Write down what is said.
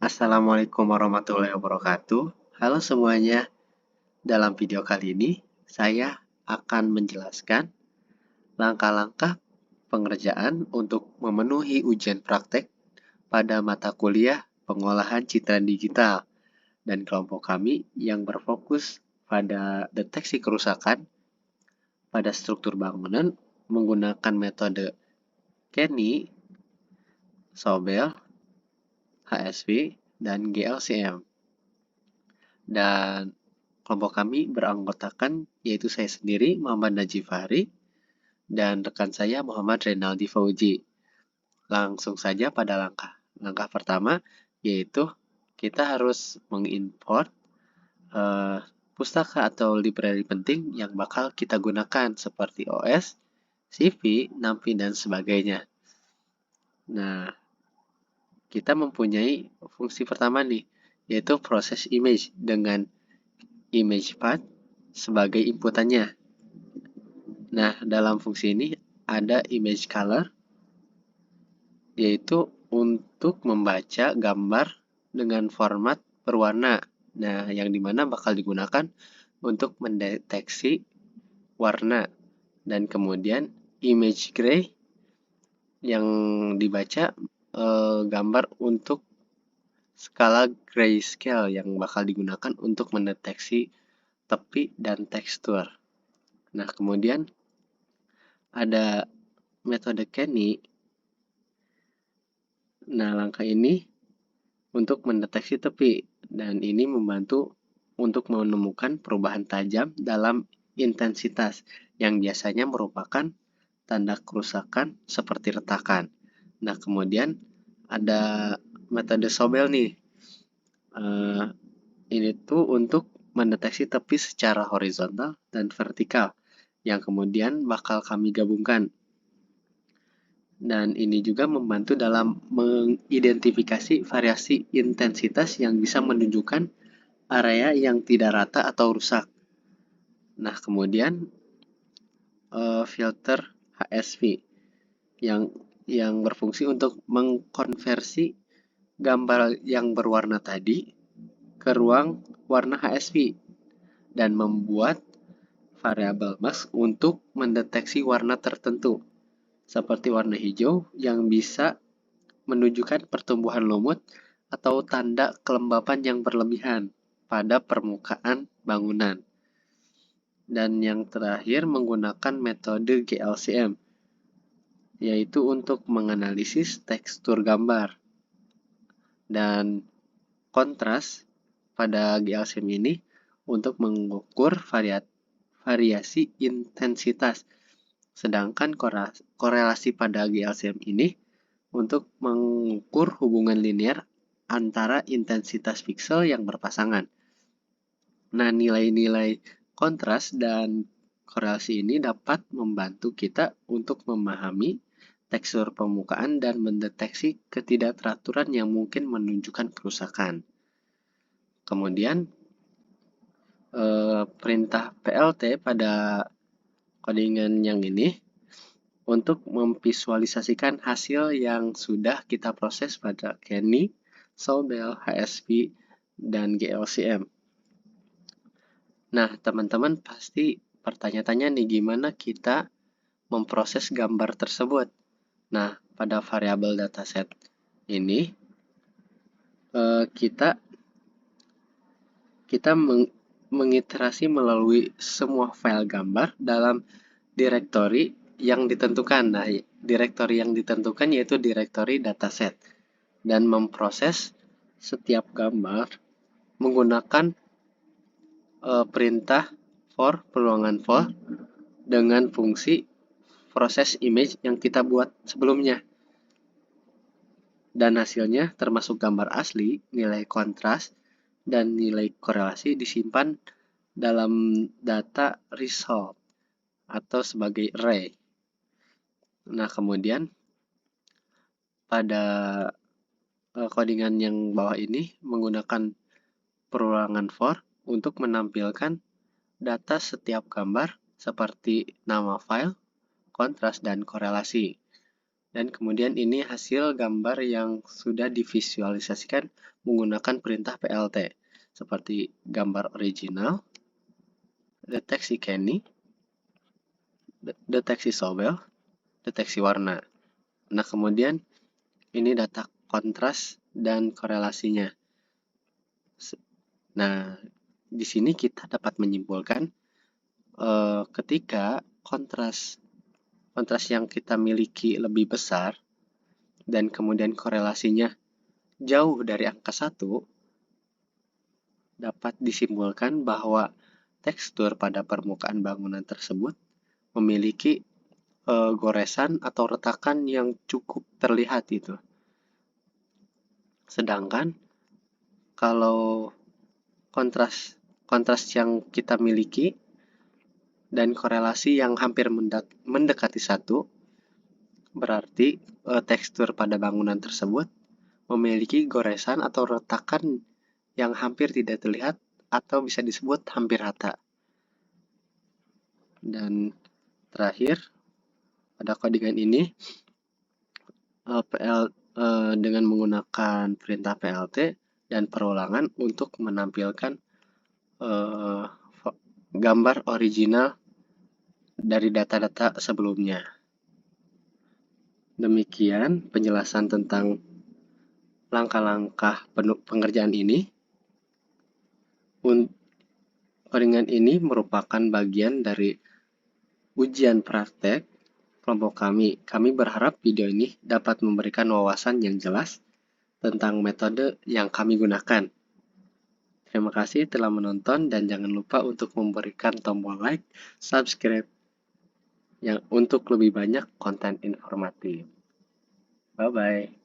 Assalamualaikum warahmatullahi wabarakatuh. Halo semuanya, dalam video kali ini saya akan menjelaskan langkah-langkah pengerjaan untuk memenuhi ujian praktek pada mata kuliah pengolahan citra digital dan kelompok kami yang berfokus pada deteksi kerusakan pada struktur bangunan menggunakan metode Kenny, Sobel, HSV, dan GLCM. Dan kelompok kami beranggotakan yaitu saya sendiri Muhammad Najib Fahri dan rekan saya Muhammad Renaldi Fauji. Langsung saja pada langkah pertama yaitu kita harus mengimport pustaka atau library penting yang bakal kita gunakan seperti OS, CV, NAMPI, dan sebagainya. Nah, kita mempunyai fungsi pertama nih, yaitu proses image dengan image path sebagai inputannya. Nah, dalam fungsi ini ada image color, yaitu untuk membaca gambar dengan format berwarna. Nah, yang dimana bakal digunakan untuk mendeteksi warna. Dan kemudian image gray yang dibaca gambar untuk skala grayscale yang bakal digunakan untuk mendeteksi tepi dan tekstur. Nah, kemudian ada metode Kenny. Nah, langkah ini untuk mendeteksi tepi dan ini membantu untuk menemukan perubahan tajam dalam intensitas yang biasanya merupakan tanda kerusakan seperti retakan. Nah, kemudian ada metode Sobel nih. Ini tuh untuk mendeteksi tepi secara horizontal dan vertikal yang kemudian bakal kami gabungkan. Dan ini juga membantu dalam mengidentifikasi variasi intensitas yang bisa menunjukkan area yang tidak rata atau rusak. Nah, kemudian filter HSV yang berfungsi untuk mengkonversi gambar yang berwarna tadi ke ruang warna HSV dan membuat variabel mask untuk mendeteksi warna tertentu seperti warna hijau yang bisa menunjukkan pertumbuhan lumut atau tanda kelembapan yang berlebihan pada permukaan bangunan. Dan yang terakhir menggunakan metode GLCM, yaitu untuk menganalisis tekstur gambar. Dan kontras pada GLCM ini untuk mengukur variasi intensitas. Sedangkan korelasi pada GLCM ini untuk mengukur hubungan linear antara intensitas piksel yang berpasangan. Nah, nilai-nilai kontras dan korelasi ini dapat membantu kita untuk memahami tekstur permukaan dan mendeteksi ketidakteraturan yang mungkin menunjukkan kerusakan. Kemudian, perintah PLT pada codingan yang ini untuk memvisualisasikan hasil yang sudah kita proses pada Kenny, Sobel, HSV, dan GLCM. Nah, teman-teman pasti bertanya-tanya nih gimana kita memproses gambar tersebut. Nah, pada variabel dataset ini kita mengiterasi melalui semua file gambar dalam direktori yang ditentukan. Nah, direktori yang ditentukan yaitu direktori dataset dan memproses setiap gambar menggunakan perintah for peluangan for dengan fungsi proses image yang kita buat sebelumnya. Dan hasilnya termasuk gambar asli, nilai kontras, dan nilai korelasi disimpan dalam data result atau sebagai array. Nah, kemudian pada codingan yang bawah ini menggunakan perulangan for untuk menampilkan data setiap gambar seperti nama file, kontras, dan korelasi. Dan kemudian ini hasil gambar yang sudah divisualisasikan menggunakan perintah PLT, seperti gambar original, deteksi Kenny, deteksi Sobel, deteksi warna. Nah, kemudian ini data kontras dan korelasinya. Nah, di sini kita dapat menyimpulkan ketika kontras yang kita miliki lebih besar dan kemudian korelasinya jauh dari angka 1, dapat disimpulkan bahwa tekstur pada permukaan bangunan tersebut memiliki goresan atau retakan yang cukup terlihat itu. Sedangkan kalau kontras yang kita miliki dan korelasi yang hampir mendekati 1, berarti tekstur pada bangunan tersebut memiliki goresan atau retakan yang hampir tidak terlihat atau bisa disebut hampir rata. Dan terakhir, pada codingan ini dengan menggunakan perintah PLT dan perulangan untuk menampilkan gambar original dari data-data sebelumnya. Demikian penjelasan tentang langkah-langkah pengerjaan ini. Codingan ini merupakan bagian dari ujian praktek kelompok kami. Kami berharap video ini dapat memberikan wawasan yang jelas tentang metode yang kami gunakan. Terima kasih telah menonton dan jangan lupa untuk memberikan tombol like, subscribe yang untuk lebih banyak konten informatif. Bye-bye.